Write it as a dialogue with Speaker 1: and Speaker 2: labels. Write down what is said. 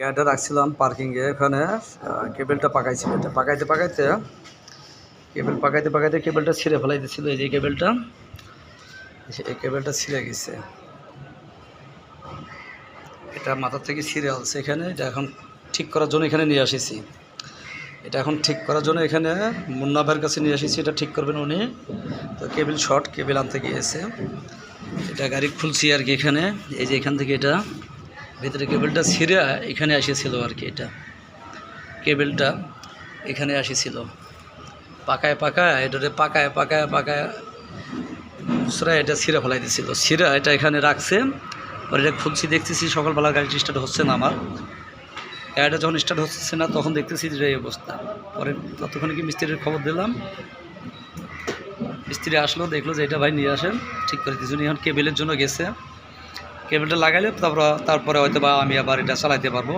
Speaker 1: গাড়িটা রাখছিলাম পার্কিংয়ে, এখানে কেবেলটা পাকাইছিল। এটা পাকাইতে পাকাইতে কেবেলটা ছিঁড়ে ফেলাই দিচ্ছিল। এই যে কেবেলটা, এই কেবেলটা ছিঁড়ে গেছে, এটা মাথা থেকে ছিঁড়ে আসছে। এখানে এটা এখন ঠিক করার জন্য এখানে নিয়ে এসেছি। এটা এখন ঠিক করার জন্য এখানে মুন্না ভাইয়ের কাছে নিয়ে এসেছি, এটা ঠিক করবেন উনি। তো কেবেল শর্ট, কেবেল আনতে গিয়েছে, এটা গাড়ি খুলছি আর কি। এখানে এই যে এখান থেকে এটা ভেতরে কেবেলটা ছিঁড়ে এখানে এসেছিলো আর কি। এটা কেবেলটা এখানে এসেছিল, পাকায় এটাতে পাকায় খুচরা এটা ছিঁড়ে ফেলাই দিয়েছিল। ছিঁড়ে এটা এখানে রাখছে, পরে এটা খুলছি, দেখতেছি সকালবেলা গাড়িটা স্টার্ট হচ্ছে না। আমার গাড়িটা যখন স্টার্ট হচ্ছে না তখন দেখতেছি যে এই অবস্থা। পরে ততক্ষণে কি মিস্ত্রির খবর দিলাম, মিস্ত্রি আসলো, দেখলো যে এটা ভাই নিয়ে আসেন, ঠিক করে দিয়েছি। এখন কেবেলের জন্য গেছে, কেবেলটা লাগাইলে তারপরে হয়তো বা আমি আবার এটা চালাইতে পারবো।